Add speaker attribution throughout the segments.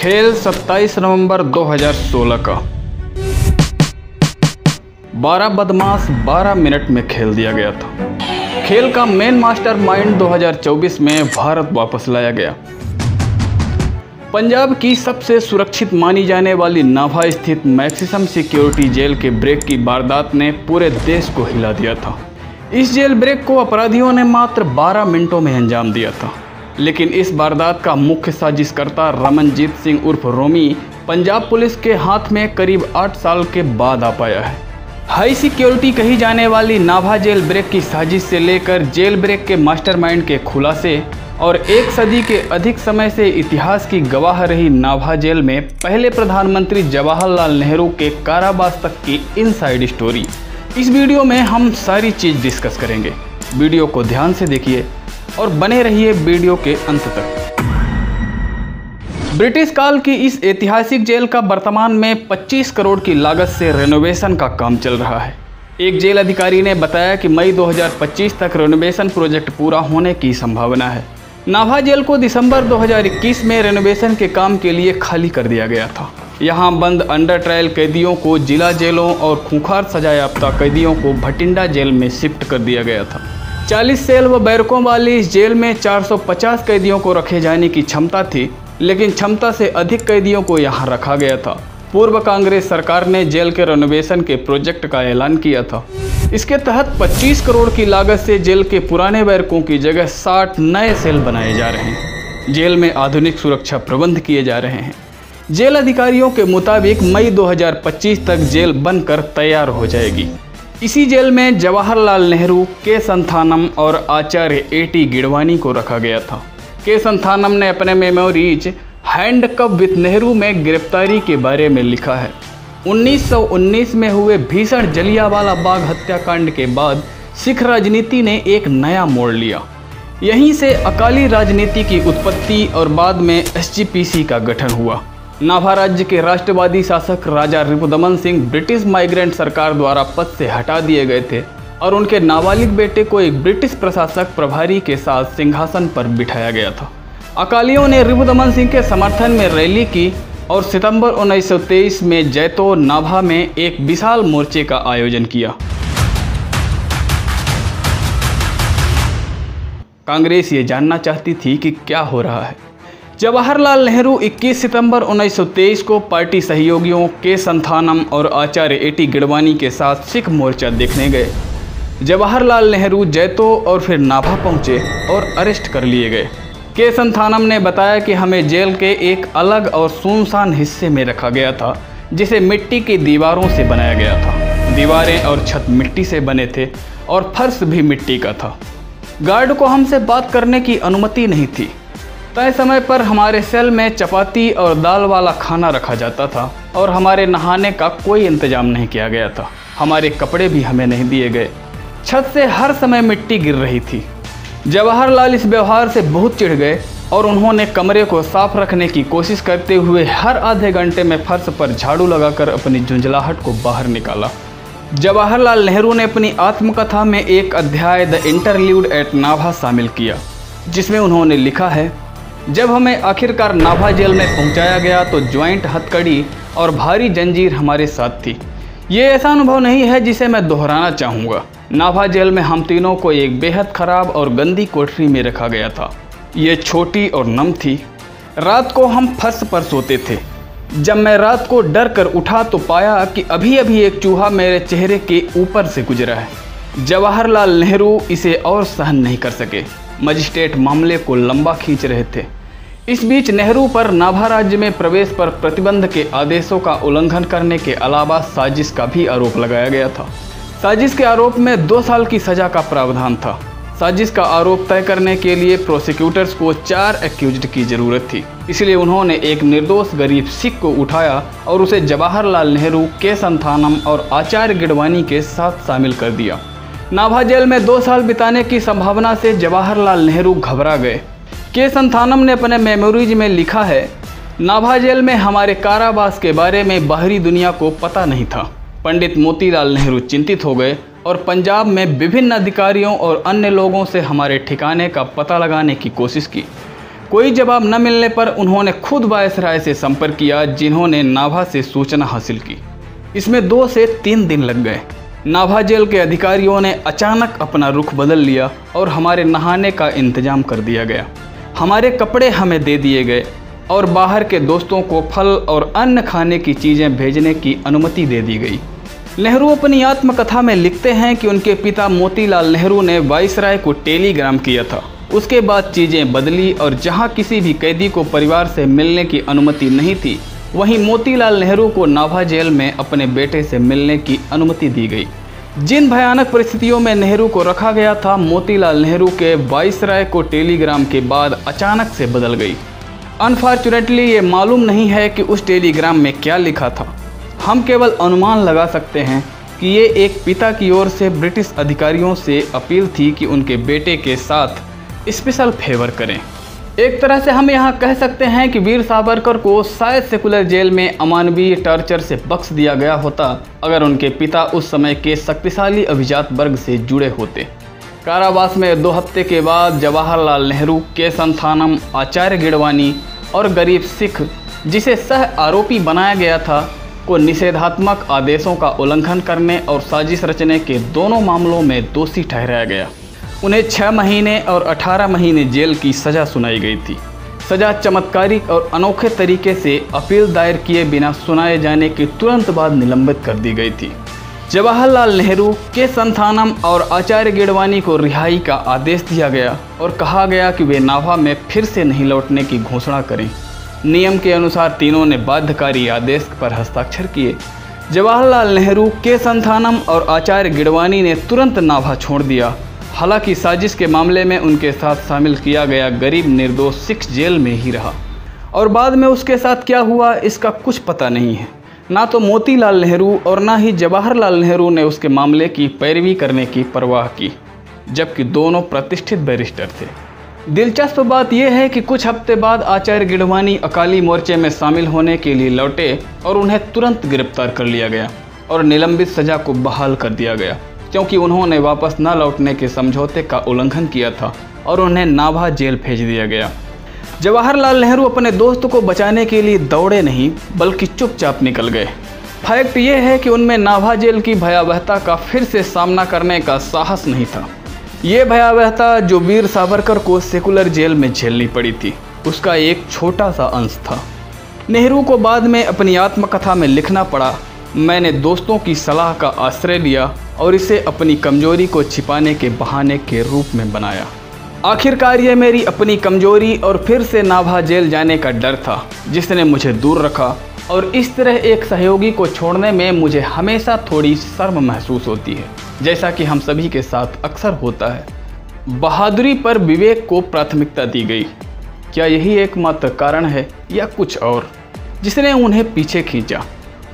Speaker 1: खेल 27 नवंबर 2016 का 12 बदमाश 12 मिनट में खेल दिया गया था। खेल का मेन मास्टर माइंड 2024 में भारत वापस लाया गया। पंजाब की सबसे सुरक्षित मानी जाने वाली नाभा स्थित मैक्सिमम सिक्योरिटी जेल के ब्रेक की वारदात ने पूरे देश को हिला दिया था। इस जेल ब्रेक को अपराधियों ने मात्र 12 मिनटों में अंजाम दिया था, लेकिन इस वारदात का मुख्य साजिशकर्ता रमनजीत सिंह उर्फ रोमी पंजाब पुलिस के हाथ में करीब 8 साल के बाद आ पाया है। हाई सिक्योरिटी कही जाने वाली नाभा जेल ब्रेक की साजिश से लेकर जेल ब्रेक के मास्टरमाइंड के खुलासे और 1 सदी के अधिक समय से इतिहास की गवाह रही नाभा जेल में पहले प्रधानमंत्री जवाहरलाल नेहरू के कारावास तक की इनसाइड स्टोरी, इस वीडियो में हम सारी चीज़ डिस्कस करेंगे। वीडियो को ध्यान से देखिए और बने रहिए वीडियो के अंत तक। ब्रिटिश काल की इस ऐतिहासिक जेल का वर्तमान में 25 करोड़ की लागत से रेनोवेशन का काम चल रहा है। एक जेल अधिकारी ने बताया कि मई 2025 तक रेनोवेशन प्रोजेक्ट पूरा होने की संभावना है। नाभा जेल को दिसंबर 2021 में रेनोवेशन के काम के लिए खाली कर दिया गया था। यहाँ बंद अंडर ट्रायल कैदियों को जिला जेलों और खूंखार सजा याफ्ता कैदियों को भटिंडा जेल में शिफ्ट कर दिया गया था। 40 सेल व बैरकों वाली इस जेल में 450 कैदियों को रखे जाने की क्षमता थी, लेकिन क्षमता से अधिक कैदियों को यहाँ रखा गया था। पूर्व कांग्रेस सरकार ने जेल के रेनोवेशन के प्रोजेक्ट का ऐलान किया था। इसके तहत 25 करोड़ की लागत से जेल के पुराने बैरकों की जगह 60 नए सेल बनाए जा रहे हैं। जेल में आधुनिक सुरक्षा प्रबंध किए जा रहे हैं। जेल अधिकारियों के मुताबिक मई 2025 तक जेल बनकर तैयार हो जाएगी। इसी जेल में जवाहरलाल नेहरू, के संथानम और आचार्य A.T. गिडवानी को रखा गया था। के संथानम ने अपने मेमोरीज हैंडकप विद नेहरू में गिरफ्तारी के बारे में लिखा है। 1919 में हुए भीषण जलियांवाला बाग हत्याकांड के बाद सिख राजनीति ने एक नया मोड़ लिया। यहीं से अकाली राजनीति की उत्पत्ति और बाद में SGPC का गठन हुआ। नाभा राज्य के राष्ट्रवादी शासक राजा रिपुदमन सिंह ब्रिटिश माइग्रेंट सरकार द्वारा पद से हटा दिए गए थे और उनके नाबालिग बेटे को एक ब्रिटिश प्रशासक प्रभारी के साथ सिंहासन पर बिठाया गया था। अकालियों ने रिपुदमन सिंह के समर्थन में रैली की और सितंबर 1923 में जैतो नाभा में एक विशाल मोर्चे का आयोजन किया। कांग्रेस ये जानना चाहती थी कि क्या हो रहा है। जवाहरलाल नेहरू 21 सितंबर 1923 को पार्टी सहयोगियों के संथानम और आचार्य A.T. गिडवानी के साथ सिख मोर्चा देखने गए। जवाहरलाल नेहरू जैतो और फिर नाभा पहुंचे और अरेस्ट कर लिए गए। के संथानम ने बताया कि हमें जेल के एक अलग और सुनसान हिस्से में रखा गया था, जिसे मिट्टी की दीवारों से बनाया गया था। दीवारें और छत मिट्टी से बने थे और फर्श भी मिट्टी का था। गार्ड को हमसे बात करने की अनुमति नहीं थी। तय समय पर हमारे सेल में चपाती और दाल वाला खाना रखा जाता था और हमारे नहाने का कोई इंतजाम नहीं किया गया था। हमारे कपड़े भी हमें नहीं दिए गए। छत से हर समय मिट्टी गिर रही थी। जवाहरलाल इस व्यवहार से बहुत चिढ़ गए और उन्होंने कमरे को साफ रखने की कोशिश करते हुए हर आधे घंटे में फर्श पर झाड़ू लगाकर अपनी झुंझलाहट को बाहर निकाला। जवाहरलाल नेहरू ने अपनी आत्मकथा में एक अध्याय द इंटरल्यूड एट नाभा शामिल किया, जिसमें उन्होंने लिखा है, जब हमें आखिरकार नाभा जेल में पहुंचाया गया तो ज्वाइंट हथकड़ी और भारी जंजीर हमारे साथ थी। ये ऐसा अनुभव नहीं है जिसे मैं दोहराना चाहूँगा। नाभा जेल में हम तीनों को एक बेहद ख़राब और गंदी कोठरी में रखा गया था। ये छोटी और नम थी। रात को हम फर्श पर सोते थे। जब मैं रात को डर कर उठा तो पाया कि अभी अभी एक चूहा मेरे चेहरे के ऊपर से गुजरा है। जवाहरलाल नेहरू इसे और सहन नहीं कर सके। मजिस्ट्रेट मामले को लंबा खींच रहे थे। इस बीच नेहरू पर नाभा राज्य में प्रवेश पर प्रतिबंध के आदेशों का उल्लंघन करने के अलावा साजिश का भी आरोप लगाया गया था। साजिश के आरोप में 2 साल की सजा का प्रावधान था। साजिश का आरोप तय करने के लिए प्रोसिक्यूटर्स को 4 एक्यूज्ड की जरूरत थी, इसलिए उन्होंने एक निर्दोष गरीब सिख को उठाया और उसे जवाहरलाल नेहरू, के संथानम और आचार्य गिडवानी के साथ शामिल कर दिया। नाभा जेल में 2 साल बिताने की संभावना से जवाहरलाल नेहरू घबरा गए। के संथानम ने अपने मेमोरीज में लिखा है, नाभा जेल में हमारे कारावास के बारे में बाहरी दुनिया को पता नहीं था। पंडित मोतीलाल नेहरू चिंतित हो गए और पंजाब में विभिन्न अधिकारियों और अन्य लोगों से हमारे ठिकाने का पता लगाने की कोशिश की। कोई जवाब न मिलने पर उन्होंने खुद वायसराय से संपर्क किया, जिन्होंने नाभा से सूचना हासिल की। इसमें 2 से 3 दिन लग गए। नाभा जेल के अधिकारियों ने अचानक अपना रुख बदल लिया और हमारे नहाने का इंतजाम कर दिया गया। हमारे कपड़े हमें दे दिए गए और बाहर के दोस्तों को फल और अन्य खाने की चीज़ें भेजने की अनुमति दे दी गई। नेहरू अपनी आत्मकथा में लिखते हैं कि उनके पिता मोतीलाल नेहरू ने वायसराय को टेलीग्राम किया था। उसके बाद चीज़ें बदली और जहां किसी भी कैदी को परिवार से मिलने की अनुमति नहीं थी, वहीं मोतीलाल नेहरू को नाभा जेल में अपने बेटे से मिलने की अनुमति दी गई। जिन भयानक परिस्थितियों में नेहरू को रखा गया था, मोतीलाल नेहरू के वायसराय को टेलीग्राम के बाद अचानक से बदल गई। अनफॉर्चुनेटली ये मालूम नहीं है कि उस टेलीग्राम में क्या लिखा था। हम केवल अनुमान लगा सकते हैं कि ये एक पिता की ओर से ब्रिटिश अधिकारियों से अपील थी कि उनके बेटे के साथ स्पेशल फेवर करें। एक तरह से हम यहाँ कह सकते हैं कि वीर सावरकर को शायद सेकुलर जेल में अमानवीय टॉर्चर से बख्श दिया गया होता, अगर उनके पिता उस समय के शक्तिशाली अभिजात वर्ग से जुड़े होते। कारावास में 2 हफ्ते के बाद जवाहरलाल नेहरू, के संथानम, आचार्य गिडवानी और गरीब सिख, जिसे सह आरोपी बनाया गया था, को निषेधात्मक आदेशों का उल्लंघन करने और साजिश रचने के दोनों मामलों में दोषी ठहराया गया। उन्हें 6 महीने और 18 महीने जेल की सज़ा सुनाई गई थी। सज़ा चमत्कारिक और अनोखे तरीके से अपील दायर किए बिना सुनाए जाने के तुरंत बाद निलंबित कर दी गई थी। जवाहरलाल नेहरू, के संथानम और आचार्य गिडवानी को रिहाई का आदेश दिया गया और कहा गया कि वे नाभा में फिर से नहीं लौटने की घोषणा करें। नियम के अनुसार तीनों ने बाध्यकारी आदेश पर हस्ताक्षर किए। जवाहरलाल नेहरू, के संथानम और आचार्य गिडवानी ने तुरंत नाभा छोड़ दिया। हालांकि साजिश के मामले में उनके साथ शामिल किया गया गरीब निर्दोष सिख जेल में ही रहा और बाद में उसके साथ क्या हुआ इसका कुछ पता नहीं है। ना तो मोतीलाल नेहरू और ना ही जवाहरलाल नेहरू ने उसके मामले की पैरवी करने की परवाह की, जबकि दोनों प्रतिष्ठित बैरिस्टर थे। दिलचस्प बात यह है कि कुछ हफ्ते बाद आचार्य गिडवानी अकाली मोर्चे में शामिल होने के लिए लौटे और उन्हें तुरंत गिरफ्तार कर लिया गया और निलंबित सजा को बहाल कर दिया गया, क्योंकि उन्होंने वापस न लौटने के समझौते का उल्लंघन किया था और उन्हें नाभा जेल भेज दिया गया। जवाहरलाल नेहरू अपने दोस्त को बचाने के लिए दौड़े नहीं, बल्कि चुपचाप निकल गए। फैक्ट ये है कि उनमें नाभा जेल की भयावहता का फिर से सामना करने का साहस नहीं था। ये भयावहता जो वीर सावरकर को सेकुलर जेल में झेलनी पड़ी थी, उसका एक छोटा सा अंश था। नेहरू को बाद में अपनी आत्मकथा में लिखना पड़ा, मैंने दोस्तों की सलाह का आश्रय लिया और इसे अपनी कमजोरी को छिपाने के बहाने के रूप में बनाया। आखिरकार ये मेरी अपनी कमजोरी और फिर से नाभा जेल जाने का डर था जिसने मुझे दूर रखा, और इस तरह एक सहयोगी को छोड़ने में मुझे हमेशा थोड़ी शर्म महसूस होती है, जैसा कि हम सभी के साथ अक्सर होता है। बहादुरी पर विवेक को प्राथमिकता दी गई। क्या यही एकमात्र कारण है या कुछ और जिसने उन्हें पीछे खींचा?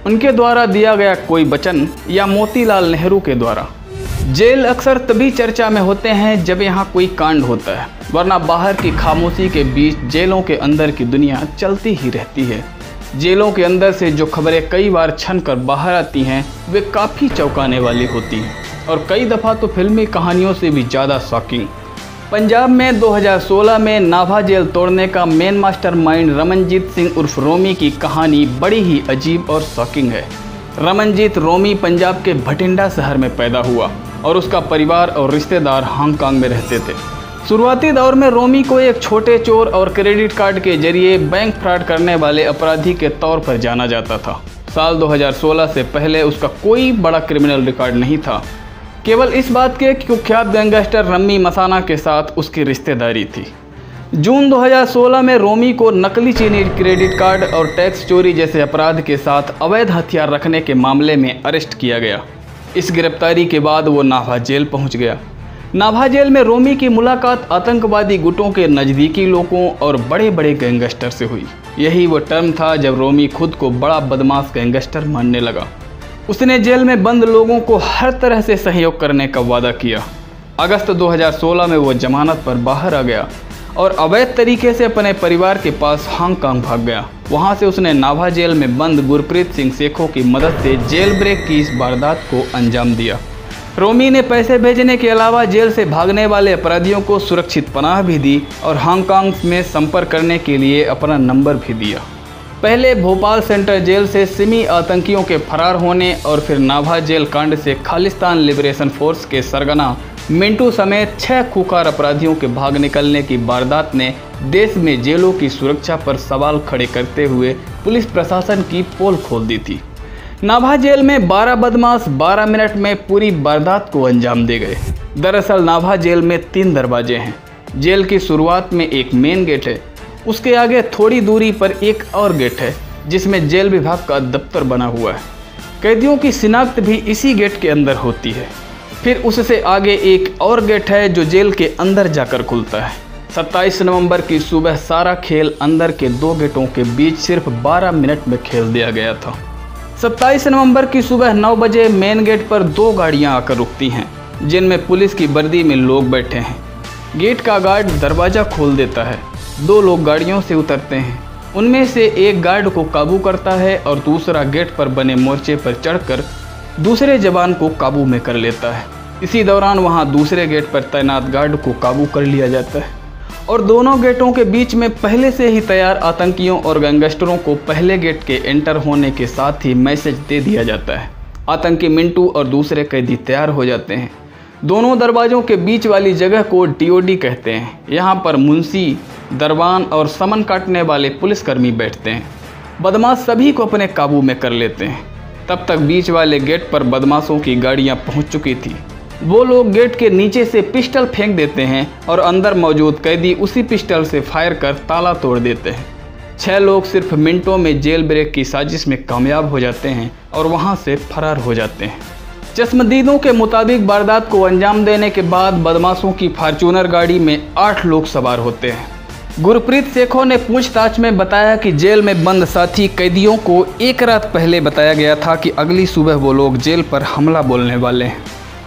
Speaker 1: उनके द्वारा दिया गया कोई वचन या मोतीलाल नेहरू के द्वारा? जेल अक्सर तभी चर्चा में होते हैं जब यहाँ कोई कांड होता है, वरना बाहर की खामोशी के बीच जेलों के अंदर की दुनिया चलती ही रहती है। जेलों के अंदर से जो खबरें कई बार छन कर बाहर आती हैं, वे काफ़ी चौंकाने वाली होती हैं और कई दफ़ा तो फिल्मी कहानियों से भी ज़्यादा शॉकिंग। पंजाब में 2016 में नाभा जेल तोड़ने का मेन मास्टरमाइंड रमनजीत सिंह उर्फ रोमी की कहानी बड़ी ही अजीब और शॉकिंग है। रमनजीत रोमी पंजाब के भटिंडा शहर में पैदा हुआ और उसका परिवार और रिश्तेदार हांगकांग में रहते थे। शुरुआती दौर में रोमी को एक छोटे चोर और क्रेडिट कार्ड के जरिए बैंक फ्रॉड करने वाले अपराधी के तौर पर जाना जाता था। साल 2016 से पहले उसका कोई बड़ा क्रिमिनल रिकॉर्ड नहीं था, केवल इस बात के कि कुख्यात गैंगस्टर रम्मी मसाना के साथ उसकी रिश्तेदारी थी। जून 2016 में रोमी को नकली चीनी क्रेडिट कार्ड और टैक्स चोरी जैसे अपराध के साथ अवैध हथियार रखने के मामले में अरेस्ट किया गया। इस गिरफ्तारी के बाद वो नाभा जेल पहुंच गया। नाभा जेल में रोमी की मुलाकात आतंकवादी गुटों के नज़दीकी लोगों और बड़े बड़े गैंगस्टर से हुई। यही वो टर्म था जब रोमी खुद को बड़ा बदमाश गैंगस्टर मानने लगा। उसने जेल में बंद लोगों को हर तरह से सहयोग करने का वादा किया। अगस्त 2016 में वो जमानत पर बाहर आ गया और अवैध तरीके से अपने परिवार के पास हांगकांग भाग गया। वहां से उसने नाभा जेल में बंद गुरप्रीत सिंह सेखों की मदद से जेल ब्रेक की इस वारदात को अंजाम दिया। रोमी ने पैसे भेजने के अलावा जेल से भागने वाले अपराधियों को सुरक्षित पनाह भी दी और हांगकांग में संपर्क करने के लिए अपना नंबर भी दिया। पहले भोपाल सेंट्रल जेल से सिमी आतंकियों के फरार होने और फिर नाभा जेल कांड से खालिस्तान लिबरेशन फोर्स के सरगना मिंटू समेत 6 खूंखार अपराधियों के भाग निकलने की वारदात ने देश में जेलों की सुरक्षा पर सवाल खड़े करते हुए पुलिस प्रशासन की पोल खोल दी थी। नाभा जेल में 12 बदमाश 12 मिनट में पूरी वारदात को अंजाम दे गए। दरअसल नाभा जेल में 3 दरवाजे हैं। जेल की शुरुआत में एक मेन गेट है, उसके आगे थोड़ी दूरी पर एक और गेट है जिसमें जेल विभाग का दफ्तर बना हुआ है। कैदियों की शिनाख्त भी इसी गेट के अंदर होती है। फिर उससे आगे एक और गेट है जो जेल के अंदर जाकर खुलता है। 27 नवंबर की सुबह सारा खेल अंदर के 2 गेटों के बीच सिर्फ 12 मिनट में खेल दिया गया था। 27 नवंबर की सुबह 9 बजे मेन गेट पर 2 गाड़ियां आकर रुकती हैं जिनमें पुलिस की वर्दी में लोग बैठे हैं। गेट का गार्ड दरवाज़ा खोल देता है। 2 लोग गाड़ियों से उतरते हैं। उनमें से एक गार्ड को काबू करता है और दूसरा गेट पर बने मोर्चे पर चढ़कर दूसरे जवान को काबू में कर लेता है। इसी दौरान वहां दूसरे गेट पर तैनात गार्ड को काबू कर लिया जाता है और दोनों गेटों के बीच में पहले से ही तैयार आतंकियों और गैंगस्टरों को पहले गेट के एंटर होने के साथ ही मैसेज दे दिया जाता है। आतंकी मिंटू और दूसरे कैदी तैयार हो जाते हैं। दोनों दरवाज़ों के बीच वाली जगह को DOD कहते हैं। यहाँ पर मुंशी, दरबान और समन काटने वाले पुलिसकर्मी बैठते हैं। बदमाश सभी को अपने काबू में कर लेते हैं। तब तक बीच वाले गेट पर बदमाशों की गाड़ियाँ पहुँच चुकी थी। वो लोग गेट के नीचे से पिस्टल फेंक देते हैं और अंदर मौजूद कैदी उसी पिस्टल से फायर कर ताला तोड़ देते हैं। 6 लोग सिर्फ मिनटों में जेल ब्रेक की साजिश में कामयाब हो जाते हैं और वहां से फरार हो जाते हैं। चश्मदीदों के मुताबिक वारदात को अंजाम देने के बाद बदमाशों की फॉर्च्यूनर गाड़ी में 8 लोग सवार होते हैं। गुरप्रीत सेखों ने पूछताछ में बताया कि जेल में बंद साथी कैदियों को एक रात पहले बताया गया था कि अगली सुबह वो लोग जेल पर हमला बोलने वाले हैं।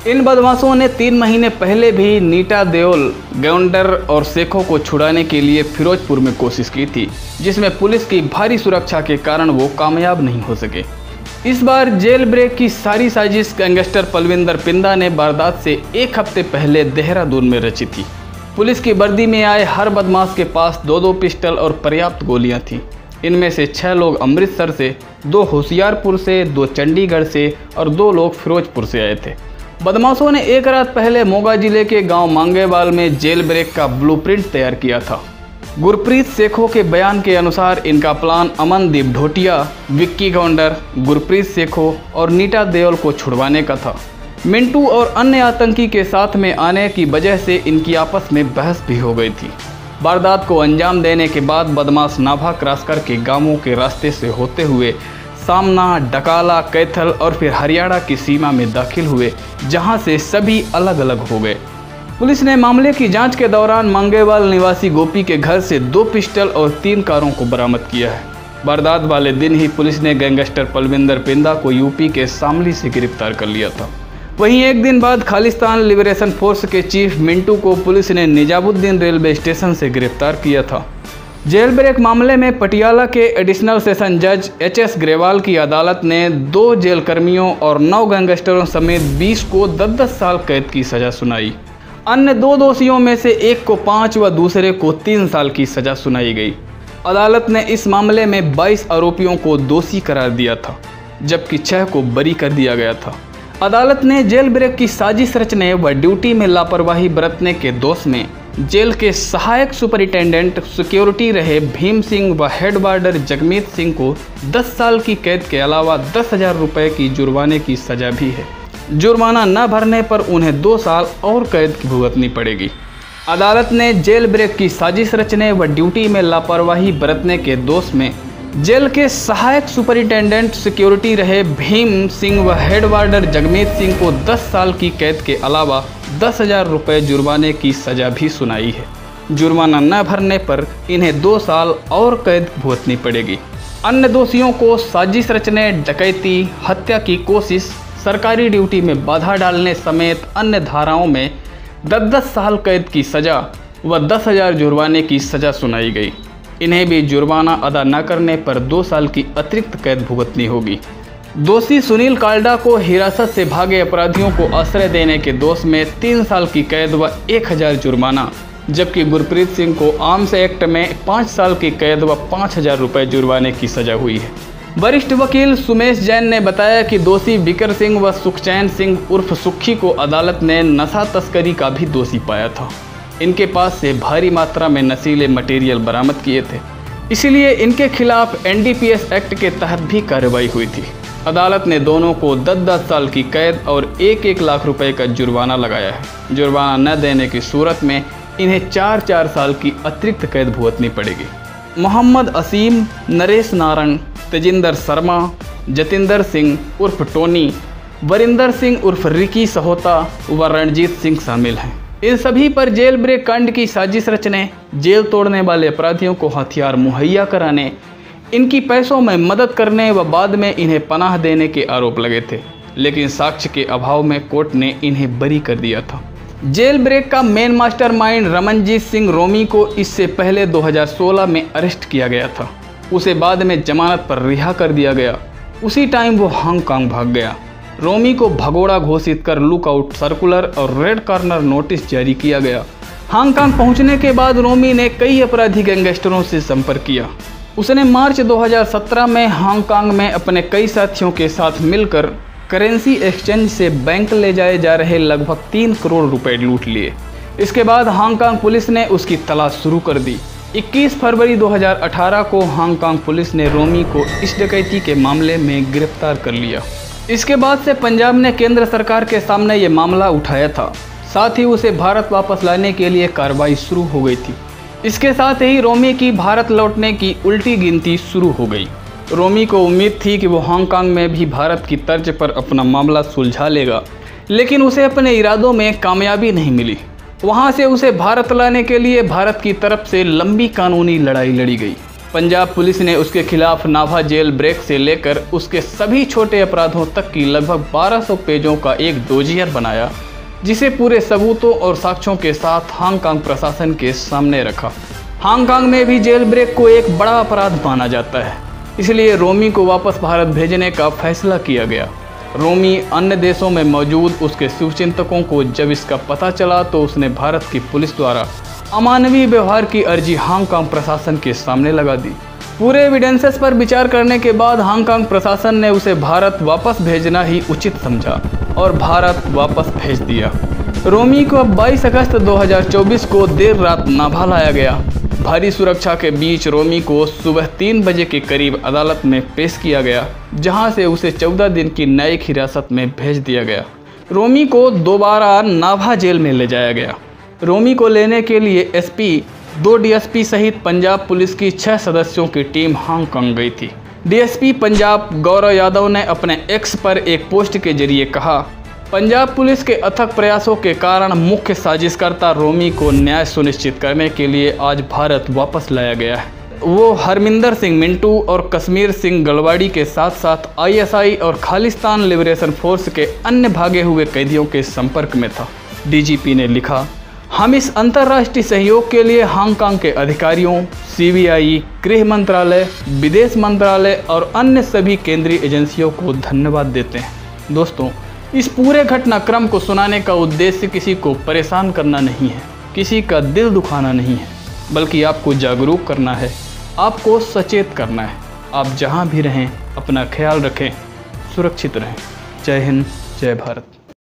Speaker 1: इन बदमाशों ने 3 महीने पहले भी नीटा देओल, गौंडर और सेखों को छुड़ाने के लिए फिरोजपुर में कोशिश की थी, जिसमें पुलिस की भारी सुरक्षा के कारण वो कामयाब नहीं हो सके। इस बार जेल ब्रेक की सारी साजिश गैंगस्टर पलविंदर पिंदा ने वारदात से 1 हफ्ते पहले देहरादून में रची थी। पुलिस की वर्दी में आए हर बदमाश के पास 2-2 पिस्टल और पर्याप्त गोलियां थीं। इनमें से 6 लोग अमृतसर से, 2 होशियारपुर से, 2 चंडीगढ़ से और 2 लोग फिरोजपुर से आए थे। बदमाशों ने 1 रात पहले मोगा जिले के गांव मांगेवाल में जेल ब्रेक का ब्लूप्रिंट तैयार किया था। गुरप्रीत सेखों के बयान के अनुसार इनका प्लान अमनदीप ढोटिया, विक्की गौंडर, गुरप्रीत सेखों और नीटा देओल को छुड़वाने का था। मिंटू और अन्य आतंकी के साथ में आने की वजह से इनकी आपस में बहस भी हो गई थी। वारदात को अंजाम देने के बाद बदमाश नाभा क्रॉस करके गांवों के रास्ते से होते हुए सामना, डकाला, कैथल और फिर हरियाणा की सीमा में दाखिल हुए, जहां से सभी अलग अलग हो गए। पुलिस ने मामले की जांच के दौरान मंगेवाल निवासी गोपी के घर से 2 पिस्टल और 3 कारों को बरामद किया है। वारदात वाले दिन ही पुलिस ने गैंगस्टर पलविंदर पिंदा को यूपी के शामली से गिरफ्तार कर लिया था। वहीं एक दिन बाद खालिस्तान लिबरेशन फोर्स के चीफ मिंटू को पुलिस ने निजामुद्दीन रेलवे स्टेशन से गिरफ्तार किया था। जेल ब्रेक मामले में पटियाला के एडिशनल सेशन जज HS ग्रेवाल की अदालत ने 2 जेलकर्मियों और 9 गैंगस्टरों समेत 20 को 10-10 साल कैद की सजा सुनाई। अन्य 2 दोषियों में से एक को 5 व दूसरे को 3 साल की सजा सुनाई गई। अदालत ने इस मामले में 22 आरोपियों को दोषी करार दिया था, जबकि 6 को बरी कर दिया गया था। अदालत ने जेल ब्रेक की साजिश रचने व ड्यूटी में लापरवाही बरतने के दोष में जेल के सहायक सुपरिटेंडेंट सिक्योरिटी रहे भीम सिंह व हेड वार्डर जगमीत सिंह को 10 साल की कैद के अलावा 10,000 रुपये की जुर्माने की सजा भी है। जुर्माना न भरने पर उन्हें 2 साल और कैद की भुगतनी पड़ेगी। अदालत ने जेल ब्रेक की साजिश रचने व ड्यूटी में लापरवाही बरतने के दोष में जेल के सहायक सुपरिटेंडेंट सिक्योरिटी रहे भीम सिंह व हेड वार्डर जगमीत सिंह को 10 साल की कैद के अलावा 10,000 रुपये जुर्माने की सजा भी सुनाई है। जुर्माना न भरने पर इन्हें 2 साल और कैद भुगतनी पड़ेगी। अन्य दोषियों को साजिश रचने, डकैती, हत्या की कोशिश, सरकारी ड्यूटी में बाधा डालने समेत अन्य धाराओं में 10-10 साल कैद की सजा व 10,000 जुर्माने की सजा सुनाई गई। इन्हें भी जुर्माना अदा न करने पर 2 साल की अतिरिक्त कैद भुगतनी होगी। दोषी सुनील काल्डा को हिरासत से भागे अपराधियों को आश्रय देने के दोष में 3 साल की कैद व 1000 जुर्माना, जबकि गुरप्रीत सिंह को आर्म्स एक्ट में 5 साल की कैद व 5000 रुपये जुर्माने की सजा हुई है। वरिष्ठ वकील सुमेश जैन ने बताया कि दोषी बिकर सिंह व सुखचैन सिंह उर्फ सुक्खी को अदालत ने नशा तस्करी का भी दोषी पाया था। इनके पास से भारी मात्रा में नशीले मटेरियल बरामद किए थे, इसलिए इनके खिलाफ NDPS एक्ट के तहत भी कार्रवाई हुई थी। अदालत ने दोनों को 10-10 साल की कैद और 1-1 लाख रुपए का जुर्माना लगाया है। जुर्माना न देने की सूरत में इन्हें 4-4 साल की अतिरिक्त कैद भुगतनी पड़ेगी। मोहम्मद असीम, नरेश नारंग, तेजिंदर शर्मा, जतिंदर सिंह उर्फ टोनी, वरिंदर सिंह उर्फ रिकी सहोता व रणजीत सिंह शामिल हैं। इन सभी पर जेल ब्रेक कांड की साजिश रचने, जेल तोड़ने वाले अपराधियों को हथियार मुहैया कराने, इनकी पैसों में मदद करने व बाद में इन्हें पनाह देने के आरोप लगे थे, लेकिन साक्ष्य के अभाव में कोर्ट ने इन्हें बरी कर दिया था। जेल ब्रेक का मेन मास्टरमाइंड रमनजीत सिंह रोमी को इससे पहले 2016 में अरेस्ट किया गया था। उसे बाद में जमानत पर रिहा कर दिया गया। उसी टाइम वो हांगकांग भाग गया। रोमी को भगोड़ा घोषित कर लुकआउट सर्कुलर और रेड कॉर्नर नोटिस जारी किया गया। हांगकांग पहुंचने के बाद रोमी ने कई अपराधी गैंगस्टरों से संपर्क किया। उसने मार्च 2017 में हांगकांग में अपने कई साथियों के साथ मिलकर करेंसी एक्सचेंज से बैंक ले जाए जा रहे लगभग 3 करोड़ रुपए लूट लिए। इसके बाद हांगकांग पुलिस ने उसकी तलाश शुरू कर दी। 21 फरवरी 2018 को हांगकांग पुलिस ने रोमी को इस डकैती के मामले में गिरफ्तार कर लिया। इसके बाद से पंजाब ने केंद्र सरकार के सामने ये मामला उठाया था। साथ ही उसे भारत वापस लाने के लिए कार्रवाई शुरू हो गई थी। इसके साथ ही रोमी की भारत लौटने की उल्टी गिनती शुरू हो गई। रोमी को उम्मीद थी कि वो हांगकांग में भी भारत की तर्ज पर अपना मामला सुलझा लेगा, लेकिन उसे अपने इरादों में कामयाबी नहीं मिली। वहां से उसे भारत लाने के लिए भारत की तरफ से लंबी कानूनी लड़ाई लड़ी गई। पंजाब पुलिस ने उसके खिलाफ नाभा जेल ब्रेक से लेकर उसके सभी छोटे अपराधों तक की लगभग 1200 पेजों का एक डोजियर बनाया, जिसे पूरे सबूतों और साक्ष्यों के साथ हांगकांग प्रशासन के सामने रखा। हांगकांग में भी जेल ब्रेक को एक बड़ा अपराध माना जाता है, इसलिए रोमी को वापस भारत भेजने का फैसला किया गया। रोमी अन्य देशों में मौजूद उसके शुभचिंतकों को जब इसका पता चला तो उसने भारत की पुलिस द्वारा अमानवीय व्यवहार की अर्जी हांगकांग प्रशासन के सामने लगा दी। पूरे एविडेंसेस पर विचार करने के बाद हांगकांग प्रशासन ने उसे भारत वापस भेजना ही उचित समझा और भारत वापस भेज दिया। रोमी को अब 22 अगस्त 2024 को देर रात नाभा लाया गया। भारी सुरक्षा के बीच रोमी को सुबह 3 बजे के करीब अदालत में पेश किया गया, जहां से उसे 14 दिन की न्यायिक हिरासत में भेज दिया गया। रोमी को दोबारा नाभा जेल में ले जाया गया। रोमी को लेने के लिए SP, 2 DSP सहित पंजाब पुलिस की 6 सदस्यों की टीम हांगकांग गई थी। DSP पंजाब गौरव यादव ने अपने X पर एक पोस्ट के जरिए कहा, पंजाब पुलिस के अथक प्रयासों के कारण मुख्य साजिशकर्ता रोमी को न्याय सुनिश्चित करने के लिए आज भारत वापस लाया गया है। वो हरमिंदर सिंह मिंटू और कश्मीर सिंह गलवाड़ी के साथ साथ ISI और खालिस्तान लिबरेशन फोर्स के अन्य भागे हुए कैदियों के संपर्क में था। DGP ने लिखा, हम इस अंतर्राष्ट्रीय सहयोग के लिए हांगकांग के अधिकारियों, CBI, गृह मंत्रालय, विदेश मंत्रालय और अन्य सभी केंद्रीय एजेंसियों को धन्यवाद देते हैं। दोस्तों, इस पूरे घटनाक्रम को सुनाने का उद्देश्य किसी को परेशान करना नहीं है, किसी का दिल दुखाना नहीं है, बल्कि आपको जागरूक करना है, आपको सचेत करना है। आप जहां भी रहें अपना ख्याल रखें, सुरक्षित रहें। जय हिंद, जय भारत।